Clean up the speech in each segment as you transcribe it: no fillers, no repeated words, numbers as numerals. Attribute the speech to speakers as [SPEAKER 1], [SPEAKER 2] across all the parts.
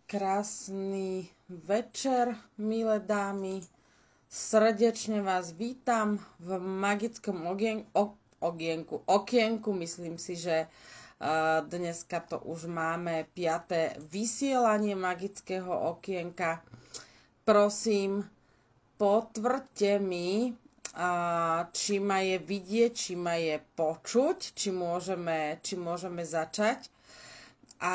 [SPEAKER 1] Krásny večer, milé dámy. Srdečne vás vítam v magickom okienku. Myslím si, že dneska to už máme 5. vysielanie magického okienka. Prosím, potvrďte mi, či ma je vidieť, či ma je počuť, či môžeme začať. A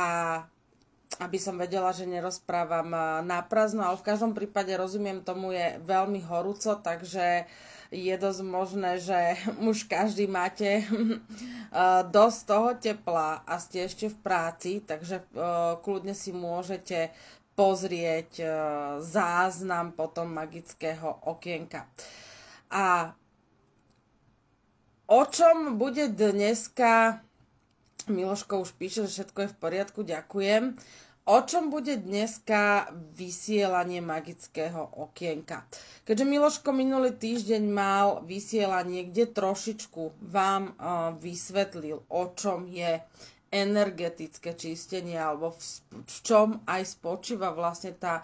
[SPEAKER 1] aby som vedela, že nerozprávam naprázdno, ale v každom prípade rozumiem tomu, je veľmi horúco, takže je dosť možné, že už každý máte dosť toho tepla a ste ešte v práci, takže kľudne si môžete pozrieť záznam potom magického okienka. A o čom bude dneska... Miloško už píše, že všetko je v poriadku, ďakujem. O čom bude dneska vysielanie magického okienka? Keďže Miloško minulý týždeň mal vysielanie, kde trošičku vám vysvetlil, o čom je energetické čistenie, alebo v čom aj spočíva vlastne tá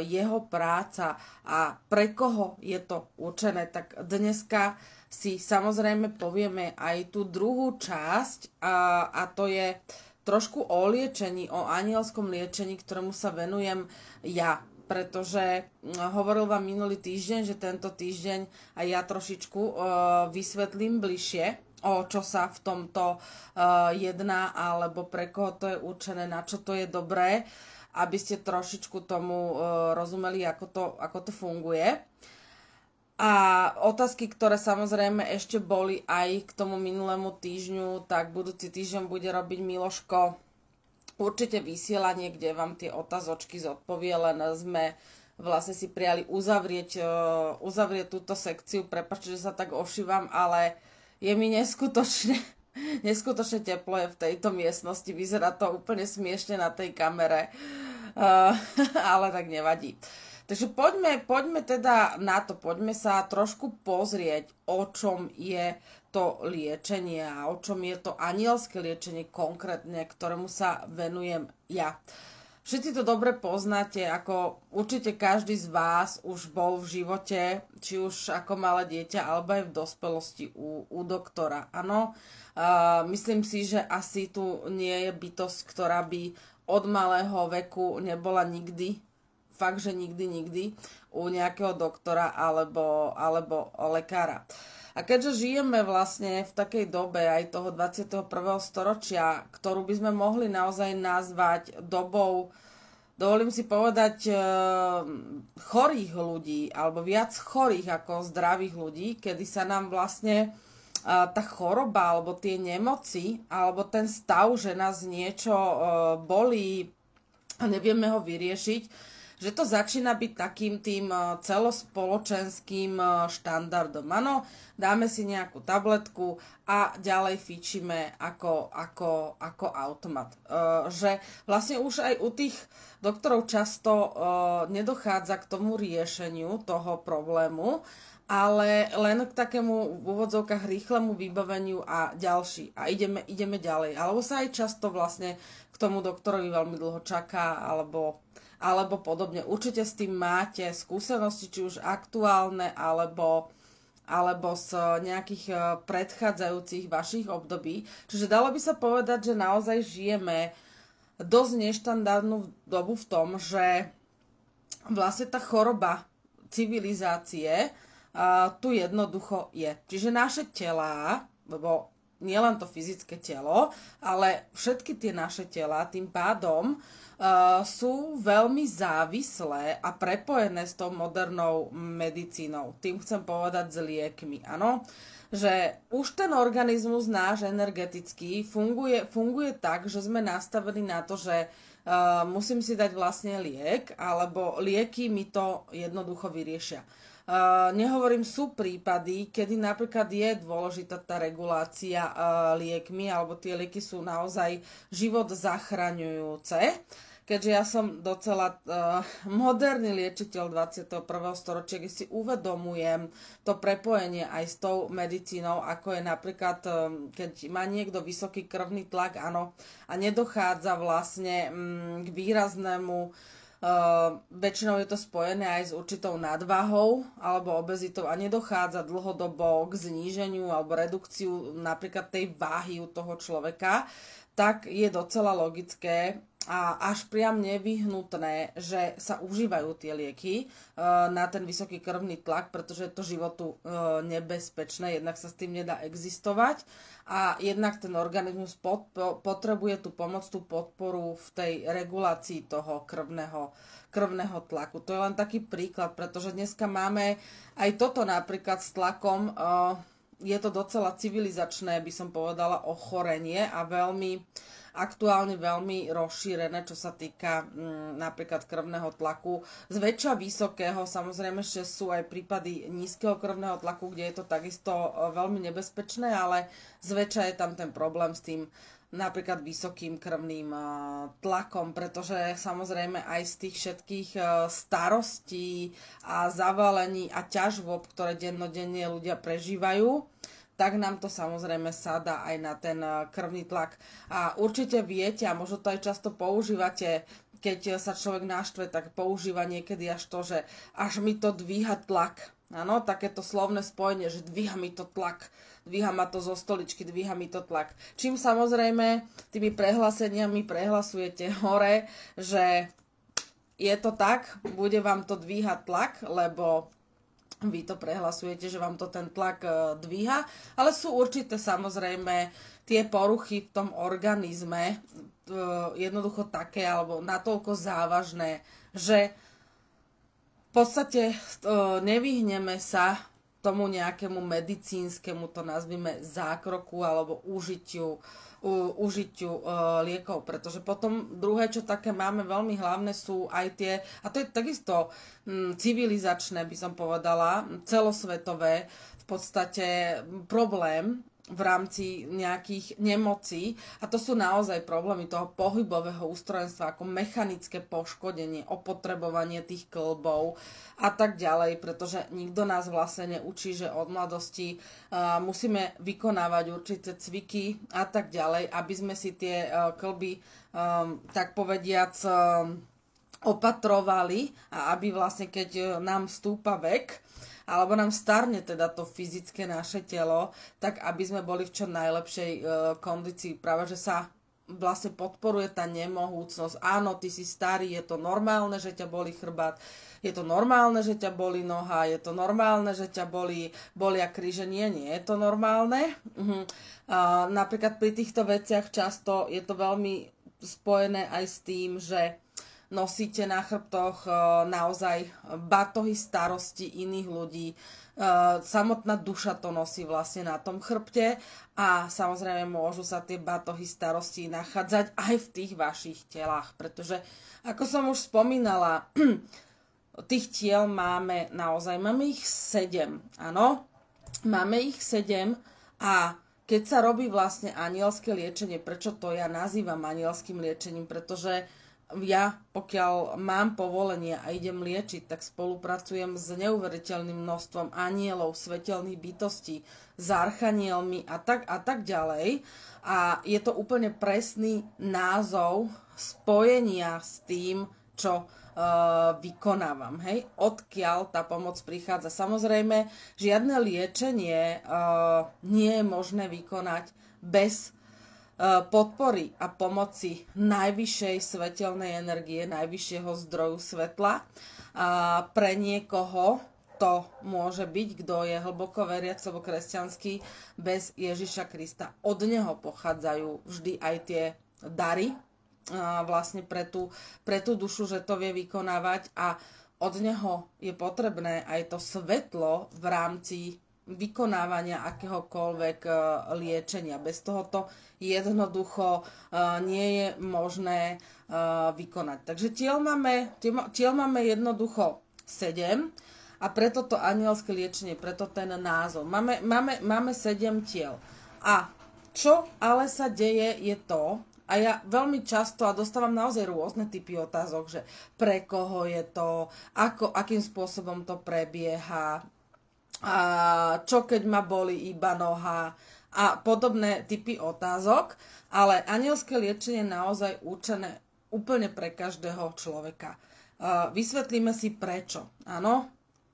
[SPEAKER 1] jeho práca a pre koho je to určené, tak dneska si samozrejme povieme aj tú druhú časť a to je trošku o liečení, o anielskom liečení, ktorému sa venujem ja, pretože hovoril vám minulý týždeň, že tento týždeň aj ja trošičku vysvetlím bližšie, o čo sa v tomto jedná, alebo pre koho to je určené, na čo to je dobré, aby ste trošičku tomu rozumeli, ako to funguje. A otázky, ktoré samozrejme ešte boli aj k tomu minulému týždňu, tak budúci týždeň bude robiť Miloško určite vysielanie, kde vám tie otázočky zodpovie, len sme vlastne si prijali uzavrieť túto sekciu. Prepáčte, že sa tak ošívam, ale je mi neskutočne teplo je v tejto miestnosti. Vyzerá to úplne smiešne na tej kamere, ale tak nevadí. Takže poďme teda na to, poďme sa trošku pozrieť, o čom je to liečenie a o čom je to anielské liečenie konkrétne, ktorému sa venujem ja. Všetci to dobre poznáte, ako určite každý z vás už bol v živote, či už ako malé dieťa, alebo aj v dospelosti u doktora. Áno, myslím si, že asi tu nie je bytosť, ktorá by od malého veku nebola nikdy, fakt, že nikdy u nejakého doktora alebo lekára. A keďže žijeme vlastne v takej dobe aj toho 21. storočia, ktorú by sme mohli naozaj nazvať dobou, dovolím si povedať, chorých ľudí, alebo viac chorých ako zdravých ľudí, kedy sa nám vlastne tá choroba, alebo tie nemoci, alebo ten stav, že nás niečo bolí a nevieme ho vyriešiť, že to začína byť takým tým celospoločenským štandardom. Áno, dáme si nejakú tabletku a ďalej fičíme ako automat. Že vlastne už aj u tých doktorov často nedochádza k tomu riešeniu toho problému, ale len k takému v úvodzovkách rýchlemu vybaveniu a ďalší. A ideme ďalej. Alebo sa aj často vlastne k tomu doktorovi veľmi dlho čaká, alebo podobne. Určite s tým máte skúsenosti, či už aktuálne, alebo z nejakých predchádzajúcich vašich období. Čiže dalo by sa povedať, že naozaj žijeme dosť neštandardnú dobu v tom, že vlastne tá choroba civilizácie tu jednoducho je. Čiže naše telá, lebo nielen to fyzické telo, ale všetky tie naše telá tým pádom sú veľmi závislé a prepojené s tou modernou medicínou. Tým chcem povedať s liekmi, áno. Že už ten organizmus náš energetický funguje tak, že sme nastavení na to, že musím si dať vlastne liek, alebo lieky mi to jednoducho vyriešia. Nehovorím, sú prípady, kedy napríklad je dôležitá tá regulácia liekmi, alebo tie lieky sú naozaj život zachraňujúce. keďže ja som docela moderný liečiteľ 21. storočia, kde si uvedomujem to prepojenie aj s tou medicínou, ako je napríklad, keď má niekto vysoký krvný tlak, áno, a nedochádza vlastne k výraznému, väčšinou je to spojené aj s určitou nadvahou alebo obezitou a nedochádza dlhodobo k zníženiu alebo redukciu napríklad tej váhy u toho človeka, tak je docela logické a až priam nevyhnutné, že sa užívajú tie lieky na ten vysoký krvný tlak, pretože je to životu nebezpečné, jednak sa s tým nedá existovať a jednak ten organizmus potrebuje tú pomoc, tú podporu v tej regulácii toho krvného tlaku. To je len taký príklad, pretože dneska máme aj toto napríklad s tlakom, je to docela civilizačné, by som povedala, ochorenie a veľmi aktuálne veľmi rozšírené, čo sa týka napríklad krvného tlaku. Zväčša vysokého, samozrejme, že sú aj prípady nízkeho krvného tlaku, kde je to takisto veľmi nebezpečné, ale zväčša je tam ten problém s tým napríklad vysokým krvným tlakom, pretože samozrejme aj z tých všetkých starostí a zavalení a ťažôb, ktoré dennodenne ľudia prežívajú, tak nám to samozrejme sadá aj na ten krvný tlak. A určite viete, a možno to aj často používate, keď sa človek naštve, tak používa niekedy až to, že až mi to dvíha tlak. Áno, takéto slovné spojenie, že dvíha mi to tlak, dvíha ma to zo stoličky, dvíha mi to tlak. Čím samozrejme tými prehláseniami prehlasujete hore, že je to tak, bude vám to dvíhať tlak, lebo vy to prehlasujete, že vám to ten tlak dvíha, ale sú určité samozrejme tie poruchy v tom organizme jednoducho také alebo natoľko závažné, že v podstate nevyhneme sa tomu nejakému medicínskemu, to nazvime, zákroku alebo užitiu liekov, pretože potom druhé, čo také máme veľmi hlavné, sú aj tie, a to je takisto civilizačné, by som povedala, celosvetové, v podstate problém v rámci nejakých nemocí a to sú naozaj problémy toho pohybového ústrojenstva ako mechanické poškodenie, opotrebovanie tých kĺbov a tak ďalej, pretože nikto nás vlastne neučí, že od mladosti musíme vykonávať určité cviky a tak ďalej, aby sme si tie kĺby tak povediac opatrovali a aby vlastne keď nám stúpa vek, alebo nám starne teda to fyzické naše telo, tak aby sme boli v čo najlepšej kondícii. Práve, že sa vlastne podporuje tá nemohúcnosť. Áno, ty si starý, je to normálne, že ťa bolí chrbát, je to normálne, že ťa bolí noha, je to normálne, že ťa bolia kríže. Nie je to normálne. Napríklad pri týchto veciach často je to veľmi spojené aj s tým, že nosíte na chrbtoch naozaj batohy starosti iných ľudí. Samotná duša to nosí vlastne na tom chrbte a samozrejme môžu sa tie batohy starosti nachádzať aj v tých vašich telách, pretože ako som už spomínala, tých tiel máme ich 7, áno, máme ich 7 a keď sa robí vlastne anielské liečenie, prečo to ja nazývam anielským liečením, pretože ja, pokiaľ mám povolenie a idem liečiť, tak spolupracujem s neuveriteľným množstvom anielov, svetelných bytostí, s archanielmi a tak ďalej. A je to úplne presný názov spojenia s tým, čo vykonávam. Hej? Odkiaľ tá pomoc prichádza. Samozrejme, žiadne liečenie nie je možné vykonať bez podpory a pomoci najvyššej svetelnej energie, najvyššieho zdroju svetla. A pre niekoho to môže byť, kto je hlboko veriaci alebo kresťanský, bez Ježiša Krista. Od neho pochádzajú vždy aj tie dary vlastne pre tú dušu, že to vie vykonávať a od neho je potrebné aj to svetlo v rámci vykonávania akéhokoľvek liečenia. Bez tohoto jednoducho nie je možné vykonať. Takže tiel máme jednoducho 7 a preto to anielské liečenie, preto ten názov. Máme 7 tiel. A čo ale sa deje je to, A ja veľmi často a dostávam naozaj rôzne typy otázok, že pre koho je to, akým spôsobom to prebieha, a čo keď ma boli iba noha a podobné typy otázok, ale anielské liečenie je naozaj určené úplne pre každého človeka. Vysvetlíme si prečo. Áno,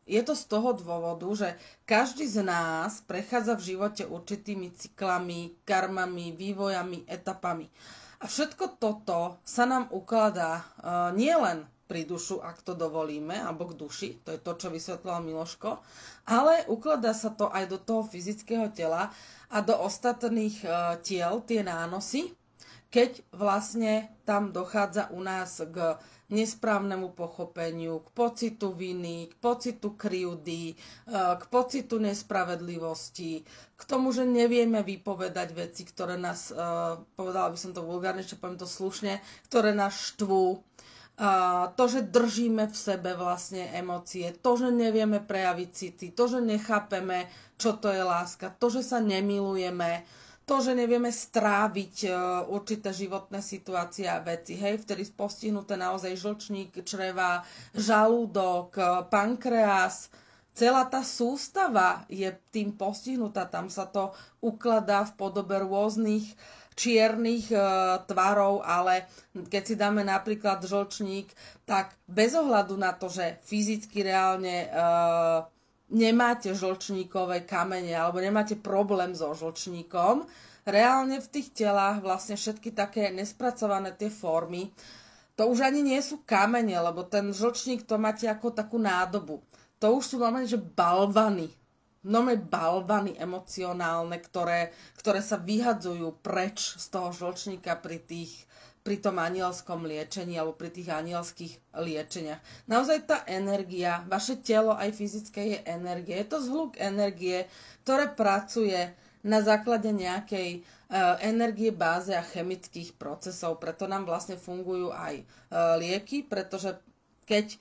[SPEAKER 1] je to z toho dôvodu, že každý z nás prechádza v živote určitými cyklami, karmami, vývojami, etapami. A všetko toto sa nám ukladá nielen pri dušu, ak to dovolíme, alebo k duši, to je to, čo vysvetloval Miloško, ale ukladá sa to aj do toho fyzického tela a do ostatných tiel, tie nánosy, keď vlastne tam dochádza u nás k nesprávnemu pochopeniu, k pocitu viny, k pocitu krivdy, k pocitu nespravedlivosti, k tomu, že nevieme vypovedať veci, ktoré nás, povedala by som to vulgárne, ešte poviem to slušne, ktoré nás štvú. To, že držíme v sebe vlastne emócie, to, že nevieme prejaviť city, to, že nechápeme, čo to je láska, to, že sa nemilujeme, to, že nevieme stráviť určité životné situácie a veci, hej, vtedy postihnuté naozaj žlčník, čreva, žalúdok, pankreas, celá tá sústava je tým postihnutá, tam sa to ukladá v podobe rôznych čiernych tvarov, ale keď si dáme napríklad žlčník, tak bez ohľadu na to, že fyzicky reálne nemáte žlčníkové kamene alebo nemáte problém so žlčníkom, reálne v tých telách vlastne všetky také nespracované tie formy, to už ani nie sú kamene, lebo ten žlčník to máte ako takú nádobu. To už sú normálne, že balvany emocionálne, ktoré sa vyhadzujú preč z toho žlčníka pri tom anielskom liečení alebo pri tých anielských liečeniach. Naozaj tá energia, vaše telo aj fyzické je energie. Je to zhluk energie, ktoré pracuje na základe nejakej energie, báze a chemických procesov. Preto nám vlastne fungujú aj lieky, pretože keď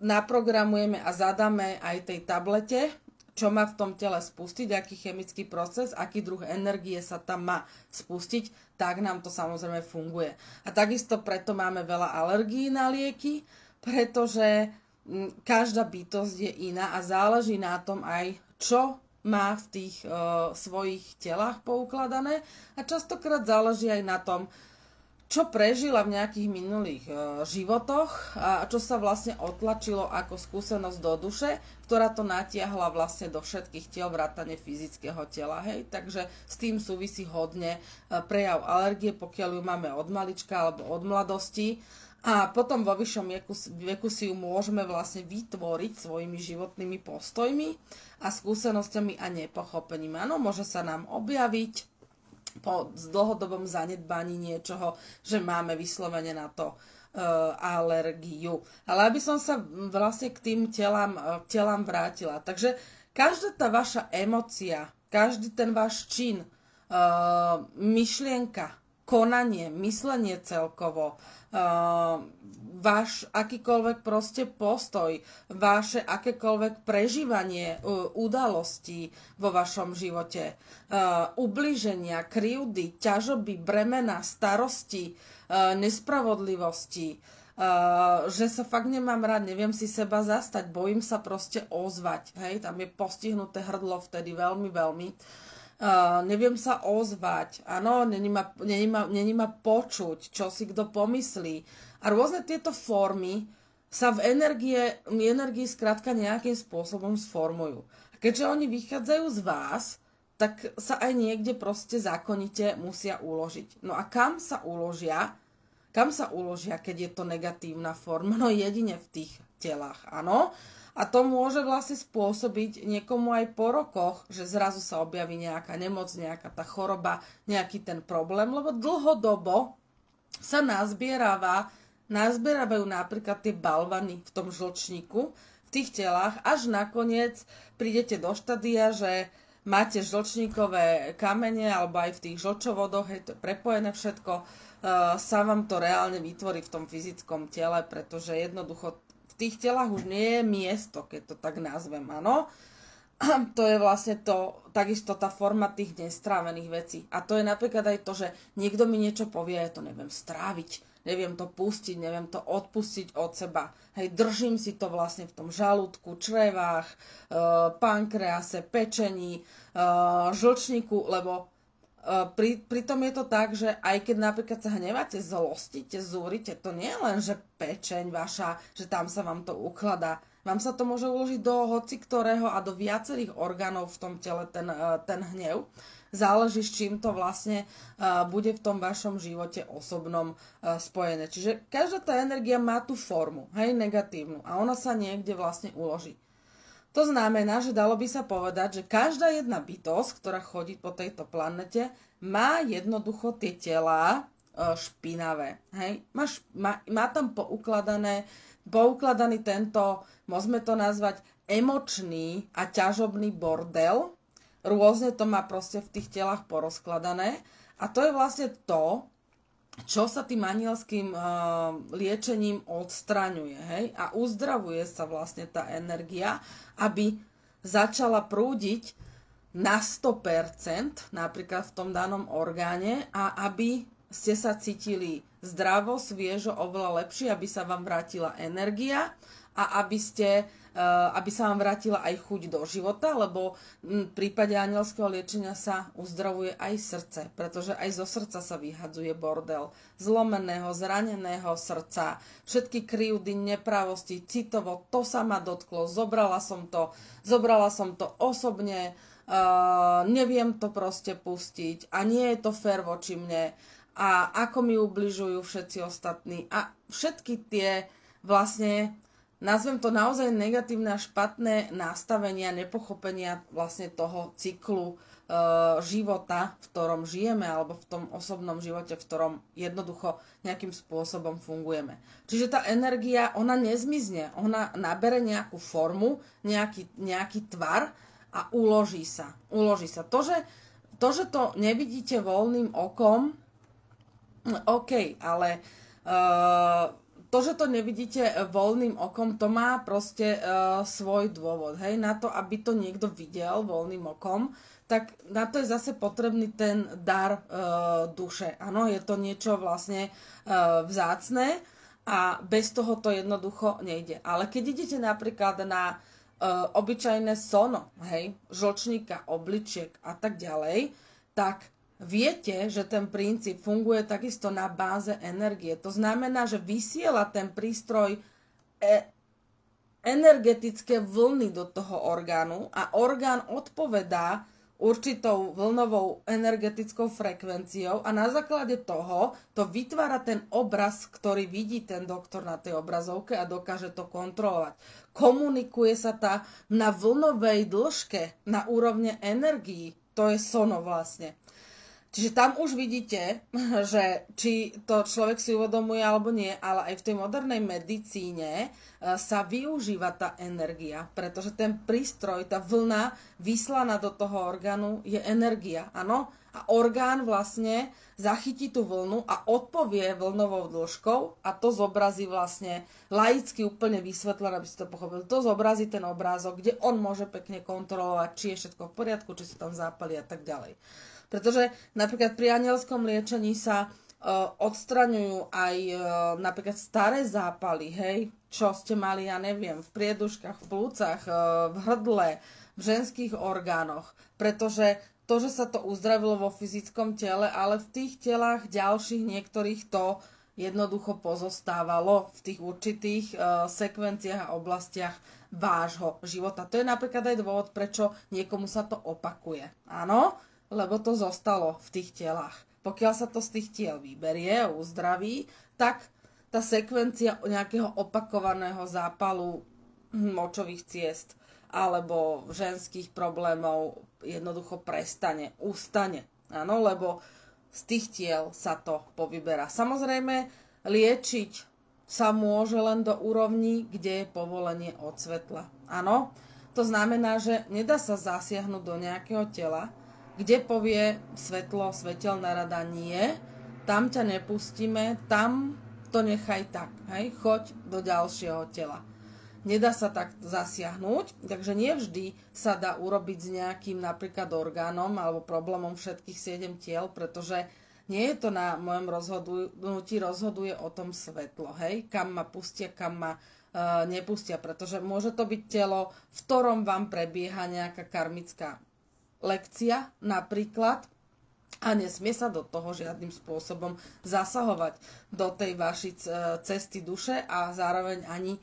[SPEAKER 1] naprogramujeme a zadáme aj tej tablete, čo má v tom tele spustiť, aký chemický proces, aký druh energie sa tam má spustiť, tak nám to samozrejme funguje. A takisto preto máme veľa alergií na lieky, pretože každá bytosť je iná a záleží na tom aj, čo má v tých svojich telách poukladané a častokrát záleží aj na tom, čo prežila v nejakých minulých životoch a čo sa vlastne otlačilo ako skúsenosť do duše, ktorá to natiahla vlastne do všetkých tiel vrátane fyzického tela. Hej? Takže s tým súvisí hodne prejav alergie, pokiaľ ju máme od malička alebo od mladosti. A potom vo vyššom veku si ju môžeme vlastne vytvoriť svojimi životnými postojmi a skúsenosťami a nepochopením. Áno, môže sa nám objaviť po dlhodobom zanedbaní niečoho, že máme vyslovene na to alergiu. Ale aby som sa vlastne k tým telám vrátila. Takže každá tá vaša emócia, každý ten váš čin, myšlienka, konanie, myslenie celkovo, váš akýkoľvek proste postoj, vaše akékoľvek prežívanie udalostí vo vašom živote, ubliženia, krivdy, ťažoby, bremena, starosti, nespravodlivosti, že sa fakt nemám rád, neviem si seba zastať, bojím sa proste ozvať, hej, tam je postihnuté hrdlo vtedy veľmi, veľmi. Neviem sa ozvať, áno, není ma počuť, čo si kto pomyslí. A rôzne tieto formy sa v energii skrátka nejakým spôsobom sformujú. A keďže oni vychádzajú z vás, tak sa aj niekde proste zákonite musia uložiť. No a kam sa uložia? Keď je to negatívna forma? No jedine v tých telách, áno. A to môže vlastne spôsobiť niekomu aj po rokoch, že zrazu sa objaví nejaká nemoc, nejaká tá choroba, nejaký ten problém, lebo dlhodobo sa nazbieravajú napríklad tie balvany v tom žlčníku, v tých telách, až nakoniec prídete do štádia, že máte žlčníkové kamene alebo aj v tých žlčovodoch, je to prepojené všetko, sa vám to reálne vytvorí v tom fyzickom tele, pretože jednoducho v tých telách už nie je miesto, keď to tak nazvem, áno. to je vlastne takisto tá forma tých nestrávených vecí. A to je napríklad aj to, že niekto mi niečo povie, ja to neviem stráviť, neviem to pustiť, neviem to odpustiť od seba. Hej, držím si to vlastne v tom žalúdku, črevách, pankrease, pečení, žlčníku, lebo pritom je to tak, že aj keď napríklad sa hnevate, zlostíte, zúrite, to nie je len, že pečeň vaša, že tam sa vám to ukladá. Vám sa to môže uložiť do hoci ktorého a do viacerých orgánov v tom tele ten hnev. Záleží, s čím to vlastne bude v tom vašom živote osobnom spojené. Čiže každá tá energia má tú formu, hej, negatívnu, a ona sa niekde vlastne uloží. To znamená, že dalo by sa povedať, že každá jedna bytosť, ktorá chodí po tejto planete, má jednoducho tie telá špinavé. Hej? Má tam poukladaný tento, môžeme to nazvať, emočný a ťažobný bordel. Rôzne to má proste v tých telách porozkladané. A to je vlastne to, čo sa tým anielským liečením odstraňuje, hej? A uzdravuje sa vlastne tá energia, aby začala prúdiť na 100%, napríklad v tom danom orgáne, a aby ste sa cítili zdravo, sviežo, oveľa lepšie, aby sa vám vrátila energia a aby sa vám vrátila aj chuť do života, lebo v prípade anielského liečenia sa uzdravuje aj srdce, pretože aj zo srdca sa vyhadzuje bordel. Zlomeného, zraneného srdca, všetky krivdy, nepravosti, citovo, to sa ma dotklo, zobrala som to osobne, neviem to proste pustiť a nie je to fér voči mne a ako mi ubližujú všetci ostatní a všetky tie vlastne, nazvem to naozaj negatívne a špatné nastavenia, nepochopenia vlastne toho cyklu života, v ktorom žijeme, alebo v tom osobnom živote, v ktorom jednoducho nejakým spôsobom fungujeme. Čiže tá energia, ona nezmizne, ona nabere nejakú formu, nejaký tvar a uloží sa. To, že to nevidíte voľným okom, OK, ale to, že to nevidíte voľným okom, to má proste svoj dôvod. Hej? Na to, aby to niekto videl voľným okom, tak na to je zase potrebný ten dar duše. Áno, je to niečo vlastne vzácne a bez toho to jednoducho nejde. Ale keď idete napríklad na obyčajné sono, hej, žlčníka, obličiek a tak ďalej, tak viete, že ten princíp funguje takisto na báze energie. To znamená, že vysiela ten prístroj energetické vlny do toho orgánu a orgán odpovedá určitou vlnovou energetickou frekvenciou a na základe toho to vytvára ten obraz, ktorý vidí ten doktor na tej obrazovke a dokáže to kontrolovať. Komunikuje sa na vlnovej dĺžke, na úrovne energií. To je sono vlastne. Čiže tam už vidíte, že či to človek si uvedomuje alebo nie, ale aj v tej modernej medicíne sa využíva tá energia, pretože ten prístroj, tá vlna vyslaná do toho orgánu je energia, áno? A orgán vlastne zachytí tú vlnu a odpovie vlnovou dĺžkou a to zobrazí vlastne laicky úplne vysvetlené, aby si to pochopil. To zobrazí ten obrázok, kde on môže pekne kontrolovať, či je všetko v poriadku, či sú tam zápaly a tak ďalej. Pretože napríklad pri anielskom liečení sa odstraňujú aj napríklad staré zápaly, hej, čo ste mali, ja neviem, v prieduškách, v plúcach, v hrdle, v ženských orgánoch. Pretože to, že sa to uzdravilo vo fyzickom tele, ale v tých telách ďalších niektorých to jednoducho pozostávalo v tých určitých sekvenciách a oblastiach vášho života. To je napríklad aj dôvod, prečo niekomu sa to opakuje. Áno? Lebo to zostalo v tých telách. Pokiaľ sa to z tých tiel vyberie a uzdraví, tak tá sekvencia nejakého opakovaného zápalu močových ciest alebo ženských problémov jednoducho prestane, ustane. Áno, lebo z tých tiel sa to povyberá. Samozrejme, liečiť sa môže len do úrovni, kde je povolenie od svetla. Áno, to znamená, že nedá sa zasiahnuť do nejakého tela, kde povie svetlo, svetelná rada nie, tam ťa nepustíme, tam to nechaj tak, hej, choď do ďalšieho tela. nedá sa tak zasiahnuť, takže nevždy sa dá urobiť s nejakým napríklad orgánom alebo problémom všetkých 7 tiel, pretože nie je to na mojom rozhodnutí, rozhoduje o tom svetlo, hej, kam ma pustia, kam ma nepustia, pretože môže to byť telo, v ktorom vám prebieha nejaká karmická lekcia napríklad a nesmie sa do toho žiadnym spôsobom zasahovať do tej vašej cesty duše a zároveň ani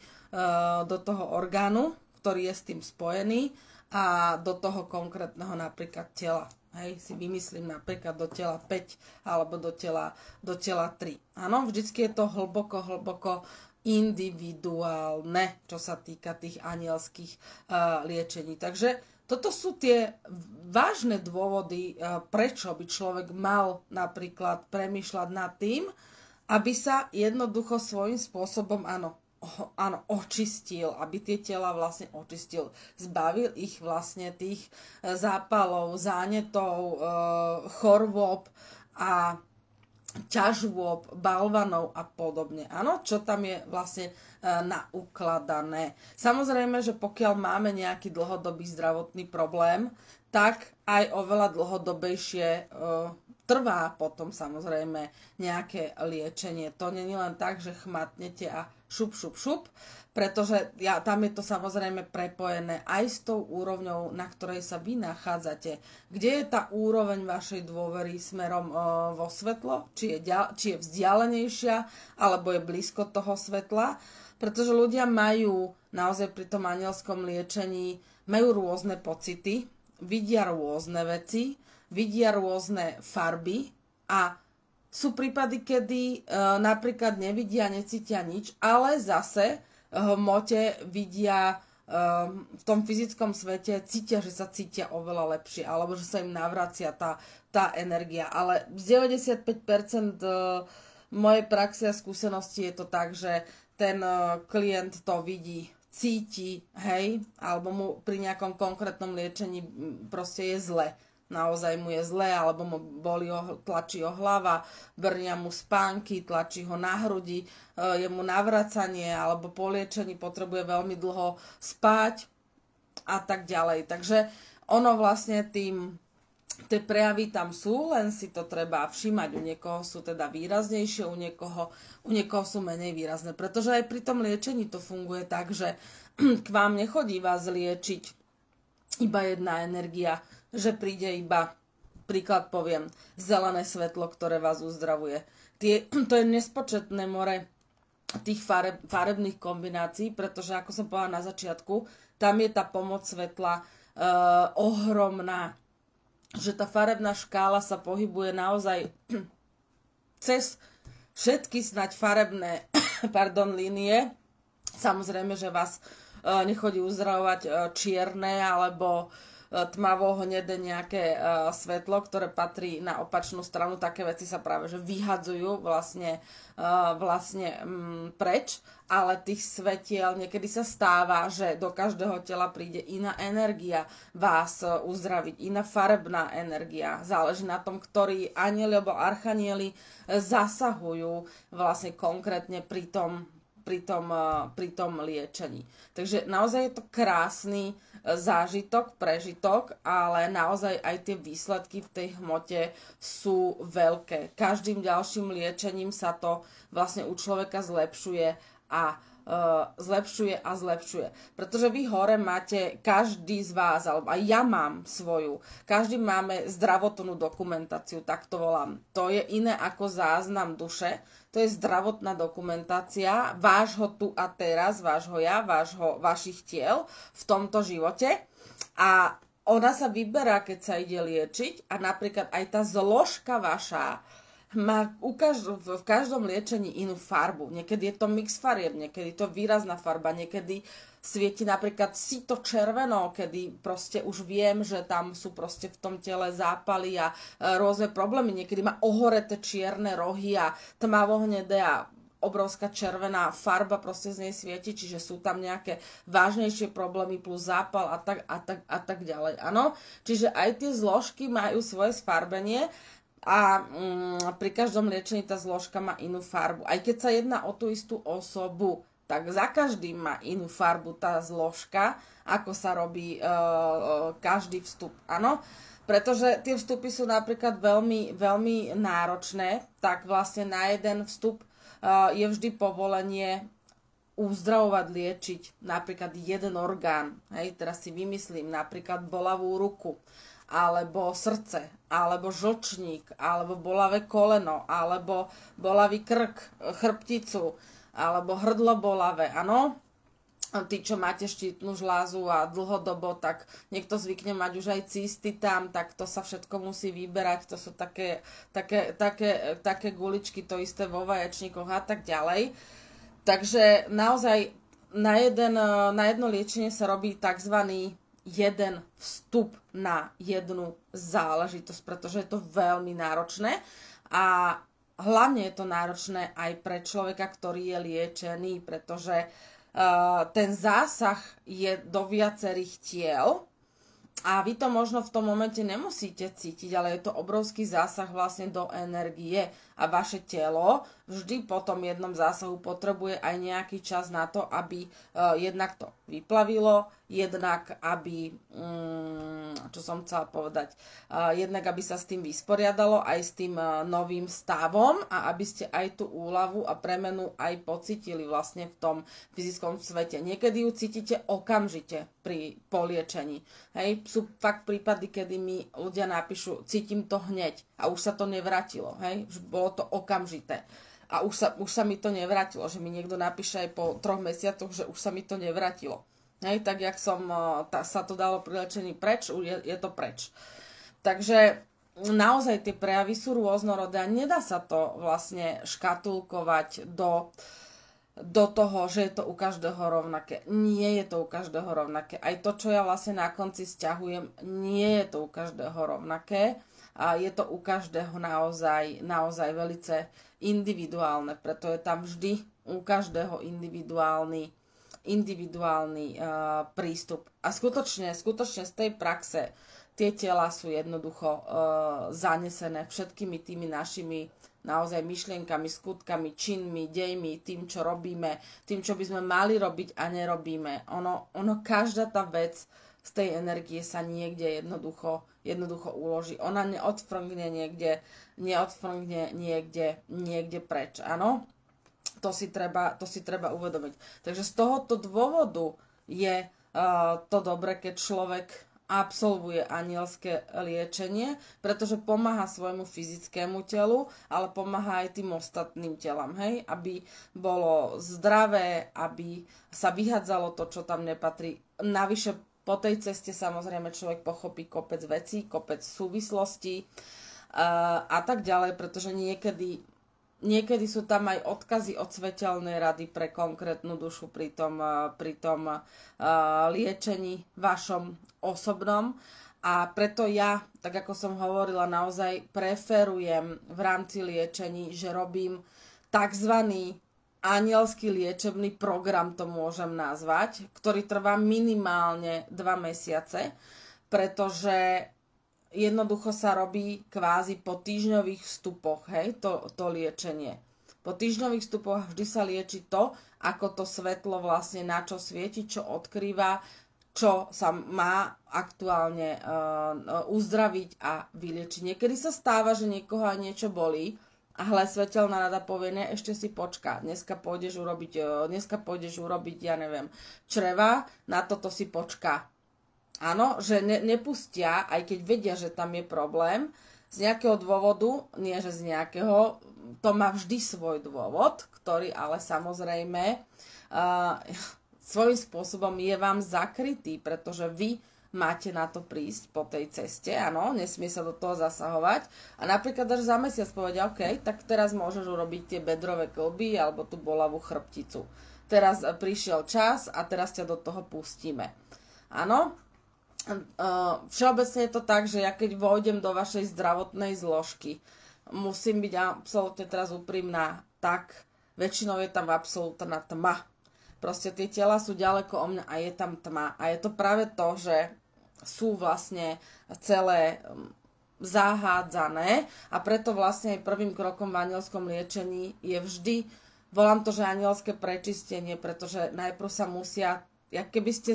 [SPEAKER 1] do toho orgánu, ktorý je s tým spojený a do toho konkrétneho napríklad tela. Hej, si vymyslím napríklad do tela 5 alebo do tela 3. Áno, vždycky je to hlboko individuálne, čo sa týka tých anielských liečení. Takže toto sú tie vážne dôvody, prečo by človek mal napríklad premýšľať nad tým, aby sa jednoducho svojím spôsobom, áno, očistil, aby tie tela vlastne očistil. Zbavil ich vlastne tých zápalov, zánetov, chorôb a ťažôb, balvanov a podobne. Áno, čo tam je vlastne naukladané. Samozrejme, že pokiaľ máme nejaký dlhodobý zdravotný problém, tak aj oveľa dlhodobejšie trvá potom samozrejme nejaké liečenie. To nie je len tak, že chmatnete a šup, pretože tam je to samozrejme prepojené aj s tou úrovňou, na ktorej sa vy nachádzate. Kde je tá úroveň vašej dôvery smerom vo svetlo? Či je vzdialenejšia, alebo je blízko toho svetla? Pretože ľudia majú naozaj pri tom anielskom liečení majú rôzne pocity, vidia rôzne veci, vidia rôzne farby a sú prípady, kedy napríklad nevidia, necítia nič, ale zase v hmote vidia v tom fyzickom svete, cítia, že sa cítia oveľa lepšie, alebo že sa im navracia tá energia. Ale z 95% mojej praxe a skúsenosti je to tak, že ten klient to vidí, cíti, hej, alebo mu pri nejakom konkrétnom liečení proste je zle. Naozaj mu je zle, alebo mu tlačí ho hlava, brnia mu spánky, tlačí ho na hrudi, je mu navracanie, alebo po liečení potrebuje veľmi dlho spať a tak ďalej. Takže ono vlastne tie prejavy tam sú, len si to treba všímať. U niekoho sú teda výraznejšie, u niekoho sú menej výrazné. Pretože aj pri tom liečení to funguje tak, že k vám nechodí vás liečiť iba jedna energia, že príde iba, príklad poviem, zelené svetlo, ktoré vás uzdravuje. To je nespočetné more tých farebných kombinácií, pretože ako som povedala na začiatku, tam je tá pomoc svetla ohromná. Že tá farebná škála sa pohybuje naozaj cez všetky snať farebné línie. Samozrejme, že vás nechodí uzdravovať čierne alebo tmavo-hnedé nejaké svetlo, ktoré patrí na opačnú stranu. Také veci sa práve že vyhadzujú vlastne preč, ale tých svetiel niekedy sa stáva, že do každého tela príde iná energia vás uzdraviť, iná farebná energia. Záleží na tom, ktorí anjeli alebo archanieli zasahujú vlastne konkrétne pri tom liečení. Takže naozaj je to krásny zážitok, prežitok, ale naozaj aj tie výsledky v tej hmote sú veľké. Každým ďalším liečením sa to vlastne u človeka zlepšuje a zlepšuje. Pretože vy hore máte, každý z vás, alebo aj ja mám svoju, každý máme zdravotnú dokumentáciu, tak to volám. To je iné ako záznam duše, to je zdravotná dokumentácia vášho tu a teraz, vášho ja, vašich tiel v tomto živote a ona sa vyberá, keď sa ide liečiť a napríklad aj tá zložka vaša má v každom liečení inú farbu. Niekedy je to mix farieb, niekedy je to výrazná farba, niekedy svieti napríklad sito červeno, kedy proste už viem, že tam sú proste v tom tele zápaly a rôzne problémy. Niekedy má ohoreté čierne rohy a tmavohnedé a obrovská červená farba proste z nej svieti, čiže sú tam nejaké vážnejšie problémy plus zápal a tak ďalej. Áno, čiže aj tie zložky majú svoje sfarbenie a pri každom liečení tá zložka má inú farbu. Aj keď sa jedná o tú istú osobu, tak za každým má inú farbu tá zložka, ako sa robí každý vstup, áno. Pretože tie vstupy sú napríklad veľmi, veľmi náročné, tak vlastne na jeden vstup je vždy povolenie uzdravovať, liečiť napríklad jeden orgán. Hej, teraz si vymyslím napríklad bolavú ruku, alebo srdce, alebo žlčník, alebo bolavé koleno, alebo bolavý krk, chrbticu, alebo hrdlo bolavé, áno. Tí, čo máte štítnu žlázu a dlhodobo, tak niekto zvykne mať už aj cysty tam, tak to sa všetko musí vyberať, to sú také guličky, to isté vo vaječníkoch a tak ďalej. Takže naozaj na jedno liečenie sa robí tzv. Jeden vstup na jednu záležitosť, pretože je to veľmi náročné a hlavne je to náročné aj pre človeka, ktorý je liečený, pretože ten zásah je do viacerých tiel a vy to možno v tom momente nemusíte cítiť, ale je to obrovský zásah vlastne do energie a vaše telo vždy po tom jednom zásahu potrebuje aj nejaký čas na to, aby jednak to vyplavilo, jednak aby, čo som chcela povedať, jednak aby sa s tým vysporiadalo aj s tým novým stavom a aby ste aj tú úľavu a premenu aj pocítili vlastne v tom fyzickom svete. Niekedy ju cítite okamžite pri poliečení. Hej, sú fakt prípady, kedy mi ľudia napíšu, cítim to hneď a už sa to nevrátilo. Hej, už bolo to okamžité. A už sa mi to nevrátilo, že mi niekto napíše aj po 3 mesiacoch, že už sa mi to nevrátilo. Hej, tak jak sa to dalo pri liečení preč, je to preč. Takže naozaj tie prejavy sú rôznorodé a nedá sa to vlastne škatulkovať do toho, že je to u každého rovnaké. Nie je to u každého rovnaké. Aj to, čo ja vlastne na konci sťahujem, nie je to u každého rovnaké. A je to u každého naozaj velice individuálne, preto je tam vždy u každého individuálny prístup. A skutočne z tej praxe tie tela sú jednoducho zanesené všetkými tými našimi naozaj myšlienkami, skutkami, činmi, dejmi, tým, čo robíme, tým, čo by sme mali robiť a nerobíme. Ono každá tá vec z tej energie sa niekde jednoducho uloží. Ona neodfrngne niekde preč. Áno? To si treba uvedomiť. Takže z tohoto dôvodu je to dobre, keď človek absolvuje anielské liečenie, pretože pomáha svojmu fyzickému telu, ale pomáha aj tým ostatným telám, hej? Aby bolo zdravé, aby sa vyhádzalo to, čo tam nepatrí. Navyše po tej ceste samozrejme človek pochopí kopec vecí, kopec súvislostí a tak ďalej, pretože niekedy sú tam aj odkazy od svetelnej rady pre konkrétnu dušu pri tom liečení vašom osobnom. A preto ja, tak ako som hovorila, naozaj preferujem v rámci liečení, že robím takzvaný anielský liečebný program, to môžem nazvať, ktorý trvá minimálne 2 mesiace, pretože jednoducho sa robí kvázi po týždňových vstupoch, hej, to liečenie. Po týždňových vstupoch vždy sa lieči to, ako to svetlo vlastne na čo svieti, čo odkrýva, čo sa má aktuálne uzdraviť a vyliečiť. Niekedy sa stáva, že niekoho aj niečo bolí a hle, svetelná rada povie, ne, ešte si počká, dneska pôjdeš urobiť, ja neviem, čreva, na toto si počká. Áno, že nepustia, aj keď vedia, že tam je problém, z nejakého dôvodu, nie že z nejakého, to má vždy svoj dôvod, ktorý ale samozrejme svojím spôsobom je vám zakrytý, pretože vy máte na to prísť po tej ceste, áno, nesmie sa do toho zasahovať a napríklad až za mesiac povedia, OK, tak teraz môžeš urobiť tie bedrové kĺby alebo tú bolavú chrbticu. Teraz prišiel čas a teraz ťa do toho pustíme. Áno, všeobecne je to tak, že ja keď vojdem do vašej zdravotnej zložky, musím byť absolútne teraz úprimná, tak väčšinou je tam absolútna tma. Proste tie tela sú ďaleko o mňa a je tam tma. A je to práve to, že sú vlastne celé zahádzané a preto vlastne aj prvým krokom v anielskom liečení je vždy Volám to, že anielské prečistenie, pretože najprv sa musia, jak keby ste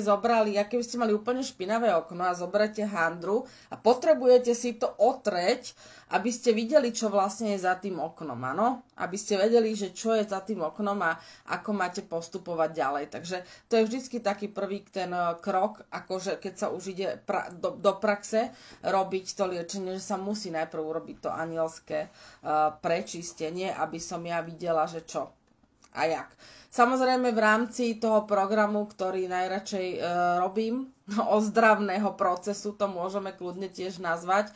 [SPEAKER 1] mali úplne špinavé okno a zoberete handru a potrebujete si to otreť, aby ste videli, čo vlastne je za tým oknom, áno? Aby ste vedeli, že čo je za tým oknom a ako máte postupovať ďalej. Takže to je vždycky taký prvý ten krok, akože keď sa už ide do praxe robiť to liečenie, že sa musí najprv urobiť to anielské prečistenie, aby som ja videla, že čo a jak. Samozrejme v rámci toho programu, ktorý najradšej robím, ozdravného procesu, to môžeme kľudne tiež nazvať,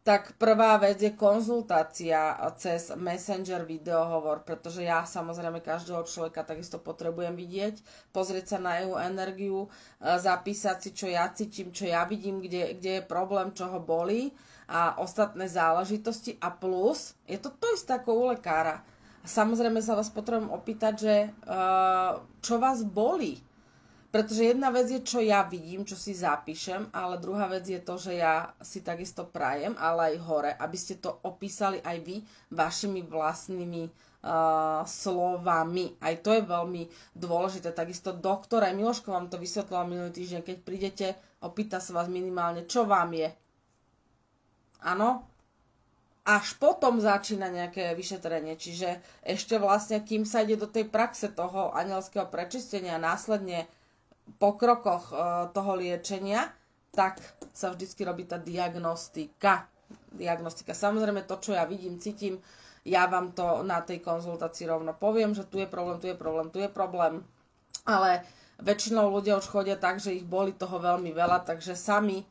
[SPEAKER 1] tak prvá vec je konzultácia cez Messenger videohovor, pretože ja samozrejme každého človeka takisto potrebujem vidieť, pozrieť sa na jeho energiu, zapísať si, čo ja cítim, čo ja vidím, kde je problém, čo ho bolí a ostatné záležitosti. A plus, je to isté ako u lekára. Samozrejme sa vás potrebujem opýtať, že čo vás bolí. Pretože jedna vec je, čo ja vidím, čo si zapíšem, ale druhá vec je to, že ja si takisto prajem, ale aj hore, aby ste to opísali aj vy vašimi vlastnými slovami. Aj to je veľmi dôležité. Takisto doktor, aj Miloško vám to vysvetlila minulý týždeň, keď prídete, opýta sa vás minimálne, čo vám je. Áno? Až potom začína nejaké vyšetrenie, čiže ešte vlastne, kým sa ide do tej praxe toho anielského prečistenia a následne po krokoch toho liečenia, tak sa vždycky robí tá diagnostika. Samozrejme to, čo ja vidím, cítim, ja vám to na tej konzultácii rovno poviem, že tu je problém, ale väčšinou ľudia už chodia tak, že ich boli toho veľmi veľa, takže sami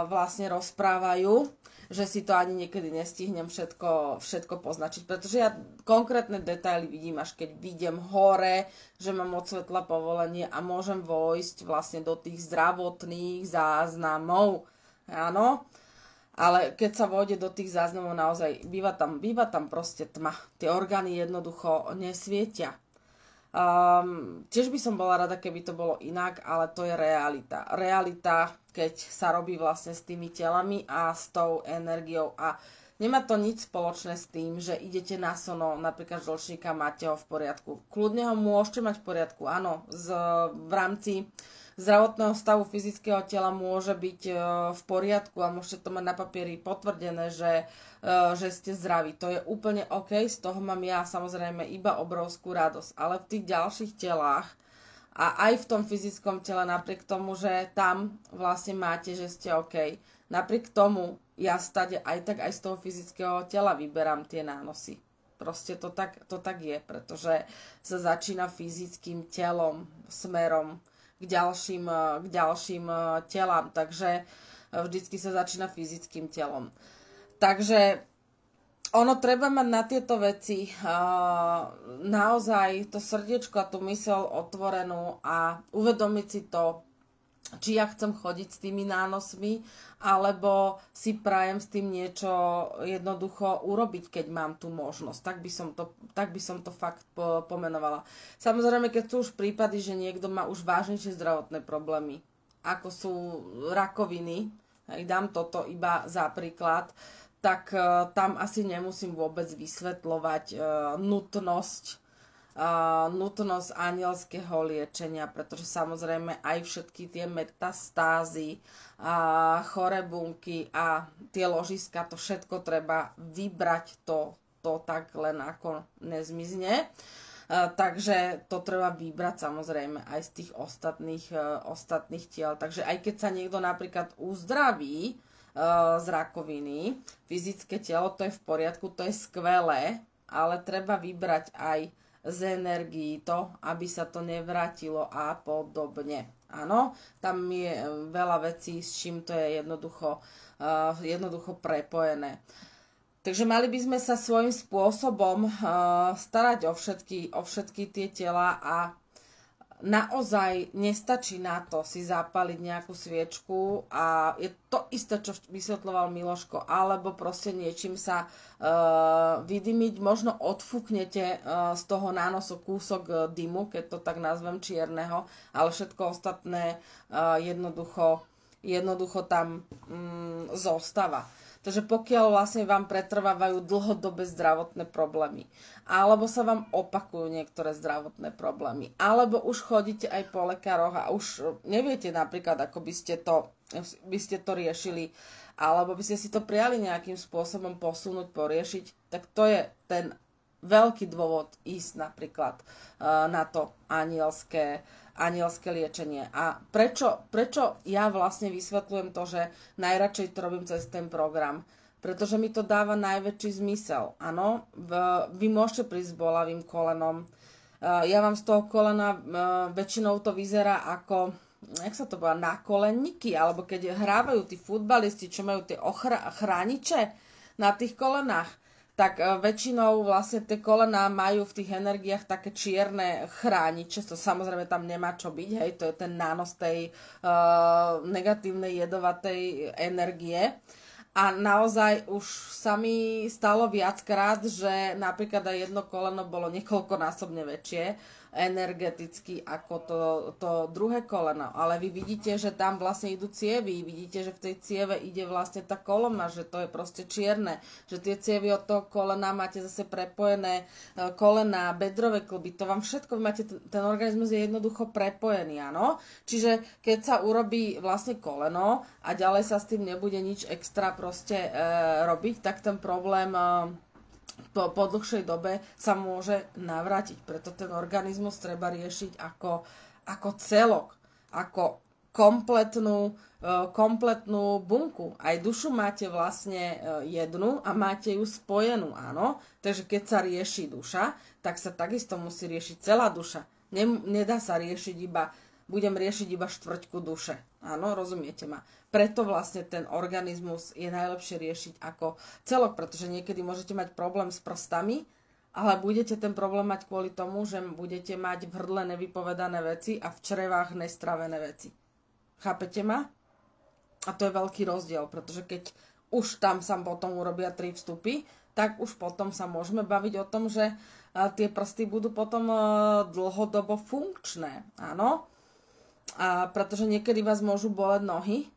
[SPEAKER 1] vlastne rozprávajú, že si to ani niekedy nestihnem všetko poznačiť, pretože ja konkrétne detaily vidím, až keď vidím hore, že mám od svetla povolenie a môžem vojsť vlastne do tých zdravotných záznamov, áno, ale keď sa vôjde do tých záznamov, naozaj býva tam proste tma, tie orgány jednoducho nesvietia. Tiež by som bola rada, keby to bolo inak, ale to je realita. Realita, keď sa robí vlastne s tými telami a s tou energiou a nemá to nič spoločné s tým, že idete na sono, napríklad žlčníka, máte ho v poriadku. Kľudne ho môžete mať v poriadku, áno, v rámci zdravotného stavu fyzického tela môže byť v poriadku a môžete to mať na papieri potvrdené, že ste zdraví. To je úplne OK, z toho mám ja samozrejme iba obrovskú radosť. Ale v tých ďalších telách a aj v tom fyzickom tele, napriek tomu, že tam vlastne máte, že ste OK, napriek tomu ja stade aj tak aj z toho fyzického tela vyberám tie nánosy. Proste to tak je, pretože sa začína fyzickým telom smerom k ďalším telám, takže vždycky sa začína fyzickým telom. Takže ono treba mať na tieto veci naozaj to srdiečko a tú myseľ otvorenú a uvedomiť si to, či ja chcem chodiť s tými nánosmi, alebo si prajem s tým niečo jednoducho urobiť, keď mám tú možnosť. Tak by som to fakt pomenovala. Samozrejme, keď sú už prípady, že niekto má už vážnejšie zdravotné problémy, ako sú rakoviny, dám toto iba za príklad, tak tam asi nemusím vôbec vysvetľovať nutnosť anielského liečenia, pretože samozrejme aj všetky tie metastázy, choré bunky a tie ložiska, to všetko treba vybrať, to tak len ako nezmizne. Takže to treba vybrať samozrejme aj z tých ostatných tiel. Takže aj keď sa niekto napríklad uzdraví z rakoviny, fyzické telo, to je v poriadku, to je skvelé, ale treba vybrať aj z energií to, aby sa to nevrátilo a podobne. Áno, tam je veľa vecí, s čím to je jednoducho prepojené. Takže mali by sme sa svojím spôsobom starať o všetky tie tela a naozaj nestačí na to si zapaliť nejakú sviečku a je to isté, čo vysvetľoval Miloško, alebo proste niečím sa vydymiť, možno odfúknete z toho nánosu kúsok dymu, keď to tak nazvem čierneho, ale všetko ostatné jednoducho tam zostáva. Takže pokiaľ vlastne vám pretrvávajú dlhodobé zdravotné problémy, alebo sa vám opakujú niektoré zdravotné problémy, alebo už chodíte aj po lekároch a už neviete napríklad, ako by ste to riešili, alebo by ste si to prijali nejakým spôsobom posunúť, poriešiť, tak to je ten veľký dôvod ísť napríklad na to anielské liečenie. A prečo ja vlastne vysvetľujem to, že najradšej to robím cez ten program? Pretože mi to dáva najväčší zmysel. Áno, vy môžete prísť s bolavým kolenom. Ja vám z toho kolena väčšinou to vyzerá ako, jak sa to povie, nákolenníky, alebo keď hrávajú tí futbalisti, čo majú tie chrániče na tých kolenách, tak väčšinou vlastne tie kolená majú v tých energiách také čierne chrániče, to samozrejme tam nemá čo byť, hej, to je ten nános tej negatívnej jedovatej energie. A naozaj už sa mi stalo viackrát, že napríklad aj jedno koleno bolo niekoľkonásobne väčšie energeticky ako to druhé koleno. Ale vy vidíte, že tam vlastne idú cievy, vidíte, že v tej cieve ide vlastne tá kolona, že to je proste čierne, že tie cievy od toho kolena máte zase prepojené kolena, bedrové kĺby, to vám všetko, vy máte, ten organizmus je jednoducho prepojený, áno. Čiže keď sa urobí vlastne koleno a ďalej sa s tým nebude nič extra proste robiť, tak ten problém po dlhšej dobe sa môže navrátiť. Preto ten organizmus treba riešiť ako celok, ako kompletnú bunku. Aj dušu máte vlastne jednu a máte ju spojenú, áno. Takže keď sa rieši duša, tak sa takisto musí riešiť celá duša. Nedá sa riešiť budem riešiť iba štvrťku duše. Áno, rozumiete ma. Preto vlastne ten organizmus je najlepšie riešiť ako celok, pretože niekedy môžete mať problém s prstami, ale budete ten problém mať kvôli tomu, že budete mať v hrdle nevypovedané veci a v črevách nestravené veci. Chápete ma? A to je veľký rozdiel, pretože keď už tam sa potom urobia 3 vstupy, tak už potom sa môžeme baviť o tom, že tie prsty budú potom dlhodobo funkčné. Áno? A pretože niekedy vás môžu boleť nohy,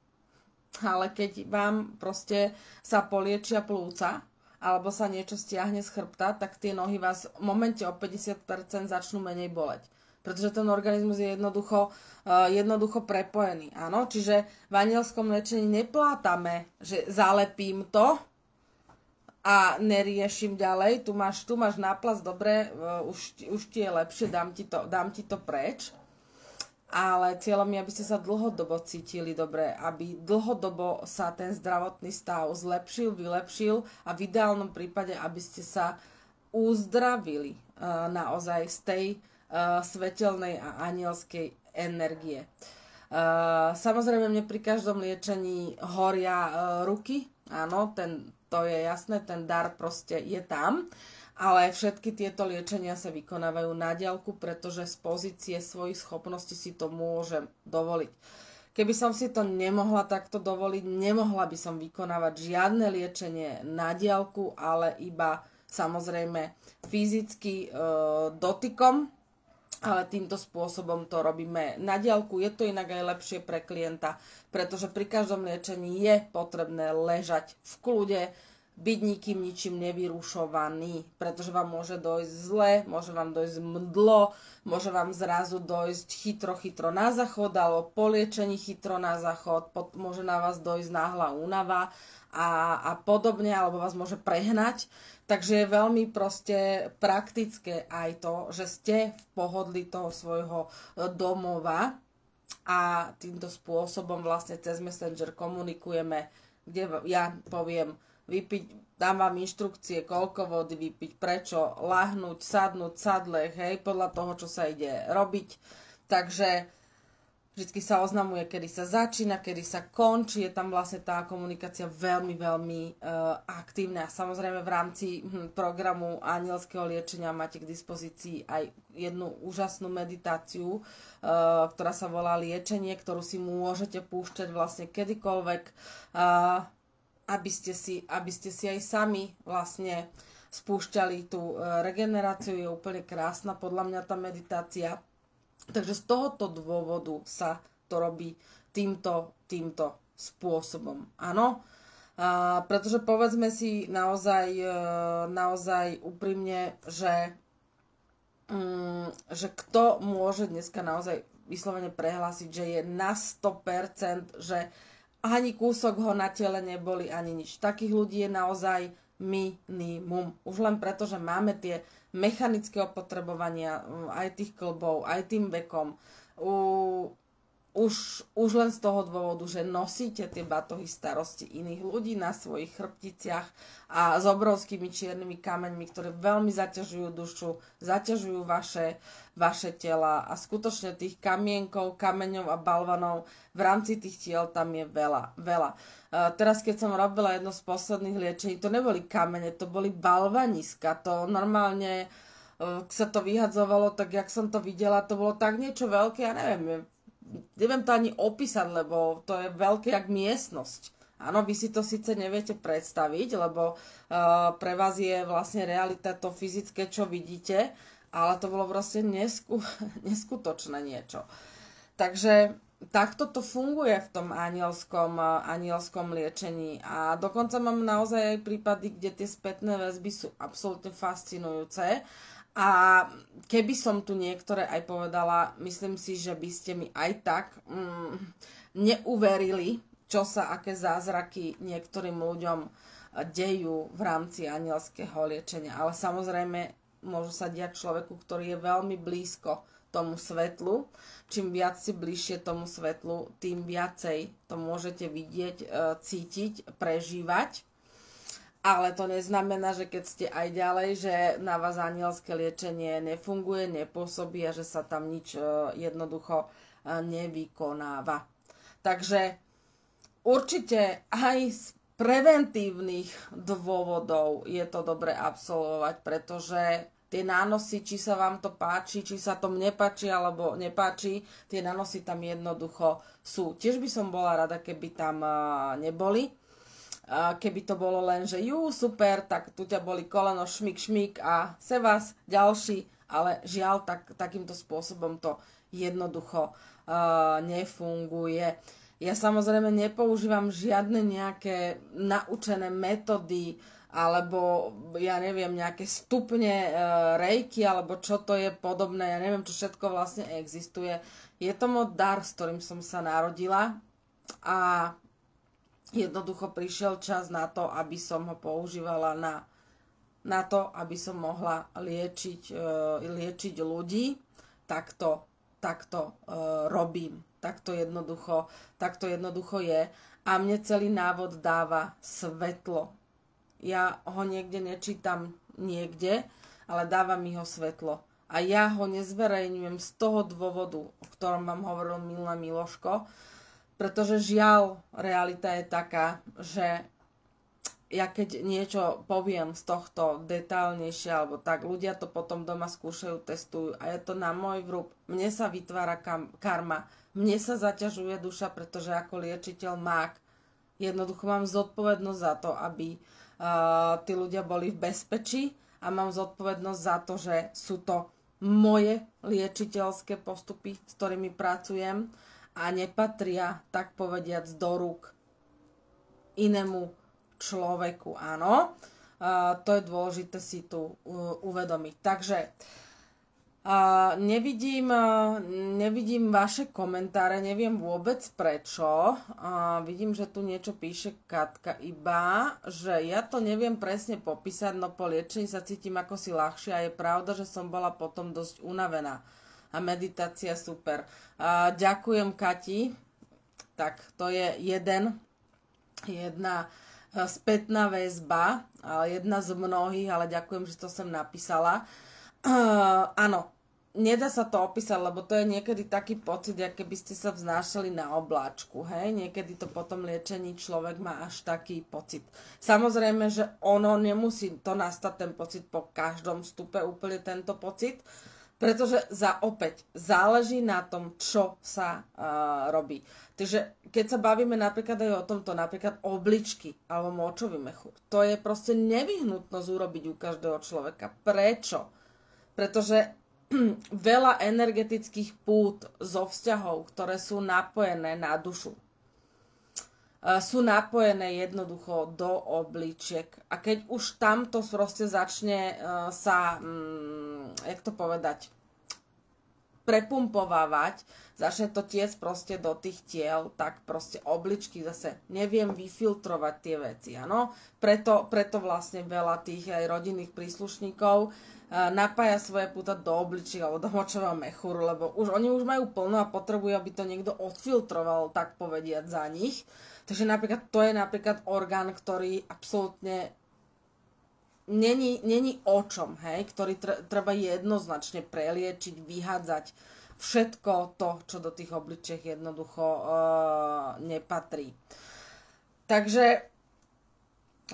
[SPEAKER 1] ale keď vám proste sa poliečia plúca alebo sa niečo stiahne z chrbta, tak tie nohy vás v momente o 50% začnú menej boleť. Pretože ten organizmus je jednoducho prepojený. Áno? Čiže v anielskom liečení neplátame, že zalepím to a neriešim ďalej. Tu máš náplast, dobre, už ti je lepšie, dám ti to preč. Ale cieľom je, aby ste sa dlhodobo cítili dobre, aby dlhodobo sa ten zdravotný stav zlepšil, vylepšil a v ideálnom prípade, aby ste sa uzdravili naozaj z tej svetelnej a anielskej energie. Samozrejme, mne pri každom liečení horia ruky, áno, to je jasné, ten dar proste je tam. Ale všetky tieto liečenia sa vykonávajú na diaľku, pretože z pozície svojich schopností si to môžem dovoliť. Keby som si to nemohla takto dovoliť, nemohla by som vykonávať žiadne liečenie na diaľku, ale iba samozrejme fyzicky dotykom, ale týmto spôsobom to robíme na diaľku. Je to inak aj lepšie pre klienta, pretože pri každom liečení je potrebné ležať v kľude, byť ničím nevyrušovaný, pretože vám môže dojsť zle, môže vám dojsť mdlo, môže vám zrazu dojsť chytro na záchod, alebo po liečení chytro na záchod, môže na vás dojsť náhla únava a podobne, alebo vás môže prehnať. Takže je veľmi proste praktické aj to, že ste v pohodlí toho svojho domova a týmto spôsobom vlastne cez Messenger komunikujeme, kde ja poviem, dám vám inštrukcie, koľko vody vypiť, prečo, lahnúť, sadnúť, sadlech, hej, podľa toho, čo sa ide robiť. Takže vždy sa oznamuje, kedy sa začína, kedy sa končí, je tam vlastne tá komunikácia veľmi aktívna. Samozrejme v rámci programu anielského liečenia máte k dispozícii aj jednu úžasnú meditáciu, ktorá sa volá liečenie, ktorú si môžete púšťať vlastne kedykoľvek, aby ste si aj sami vlastne spúšťali tú regeneráciu. Je úplne krásna podľa mňa tá meditácia. Takže z tohoto dôvodu sa to robí týmto spôsobom. Áno. Pretože povedzme si naozaj úprimne, že kto môže dneska naozaj vyslovene prehlásiť, že je na 100%, že ani kúsok ho na tele neboli, ani nič. Takých ľudí je naozaj minimum. Už len preto, že máme tie mechanické opotrebovania aj tých klbov, aj tým vekom. Už len z toho dôvodu, že nosíte tie batohy starosti iných ľudí na svojich chrbticiach a s obrovskými čiernymi kameňmi, ktoré veľmi zaťažujú dušu, zaťažujú vaše tela a skutočne tých kamienkov, kameňov a balvanov v rámci tých tiel tam je veľa, veľa. Teraz, keď som robila jedno z posledných liečení, to neboli kamene, to boli balvaniska, to normálne sa to vyhadzovalo, tak jak som to videla, to bolo tak niečo veľké, ja neviem to ani opísať, lebo to je veľké jak miestnosť. Áno, vy si to síce neviete predstaviť, lebo pre vás je vlastne realita to fyzické, čo vidíte, ale to bolo proste neskutočné niečo. Takže takto to funguje v tom anielskom liečení a dokonca mám naozaj aj prípady, kde tie spätné väzby sú absolútne fascinujúce. A keby som tu niektoré aj povedala, myslím si, že by ste mi aj tak neuverili, čo sa, aké zázraky niektorým ľuďom dejú v rámci anielského liečenia. Ale samozrejme môžu sa diať človeku, ktorý je veľmi blízko tomu svetlu. Čím viac ste bližšie tomu svetlu, tým viacej to môžete vidieť, cítiť, prežívať. Ale to neznamená, že keď ste aj ďalej, že na vás anielské liečenie nefunguje, nepôsobí a že sa tam nič jednoducho nevykonáva. Takže určite aj z preventívnych dôvodov je to dobre absolvovať, pretože tie nánosy, či sa vám to páči, či sa to mne páči alebo nepáči, tie nánosy tam jednoducho sú. Tiež by som bola rada, keby tam neboli. Keby to bolo len, že super, tak tu ťa boli koleno, šmik a se vás ďalší, ale žiaľ, takýmto spôsobom to jednoducho nefunguje. Ja samozrejme nepoužívam žiadne nejaké naučené metódy, alebo ja neviem, nejaké stupne rejky, alebo čo to je podobné, ja neviem, čo všetko vlastne existuje. Je to môj dar, s ktorým som sa narodila a jednoducho prišiel čas na to, aby som ho používala na to, aby som mohla liečiť ľudí. Takto robím. Takto jednoducho je. A mne celý návod dáva svetlo. Ja ho niekde nečítam niekde, ale dáva mi ho svetlo. A ja ho nezverejňujem z toho dôvodu, o ktorom vám hovoril Milé Miloško, pretože žiaľ, realita je taká, že ja keď niečo poviem z tohto detailnejšie, alebo tak, ľudia to potom doma skúšajú, testujú a je to na môj vrúb. Mne sa vytvára karma, mne sa zaťažuje duša, pretože ako liečiteľ mák jednoducho mám zodpovednosť za to, aby tí ľudia boli v bezpečí a mám zodpovednosť za to, že sú to moje liečiteľské postupy, s ktorými pracujem, a nepatria, tak povediac, do rúk inému človeku, áno. To je dôležité si tu uvedomiť. Takže nevidím vaše komentáre, neviem vôbec prečo. Vidím, že tu niečo píše Katka iba, že ja to neviem presne popísať, no po liečení sa cítim ako si ľahšie a je pravda, že som bola potom dosť unavená. A meditácia super. Ďakujem, Kati. Tak, to je jedna spätná väzba, jedna z mnohých, ale ďakujem, že to som napísala. Áno, nedá sa to opísať, lebo to je niekedy taký pocit, ako keby ste sa vznášali na obláčku, hej? Niekedy to po tom liečení človek má až taký pocit. Samozrejme, že ono nemusí to nastať ten pocit po každom vstupe, úplne tento pocit, pretože opäť záleží na tom, čo sa robí. Takže keď sa bavíme napríklad aj o tomto, napríklad obličky alebo močový mechúr, to je proste nevyhnutnosť urobiť u každého človeka. Prečo? Pretože veľa energetických pút zo vzťahov, ktoré sú napojené na dušu, sú napojené jednoducho do obličiek. A keď už tamto proste začne jak to povedať, prepumpovávať, začne to tiec proste do tých tiel, tak proste obličky zase neviem vyfiltrovať tie veci, áno. Preto vlastne veľa tých aj rodinných príslušníkov napája svoje púta do obličiek alebo do močového mechúru, lebo oni už majú plno a potrebujú, aby to niekto odfiltroval, tak povediať, za nich. Takže napríklad to je napríklad orgán, ktorý absolútne není o čom, hej, ktorý treba jednoznačne preliečiť, vyhádzať všetko to, čo do tých obličiek jednoducho nepatrí. Takže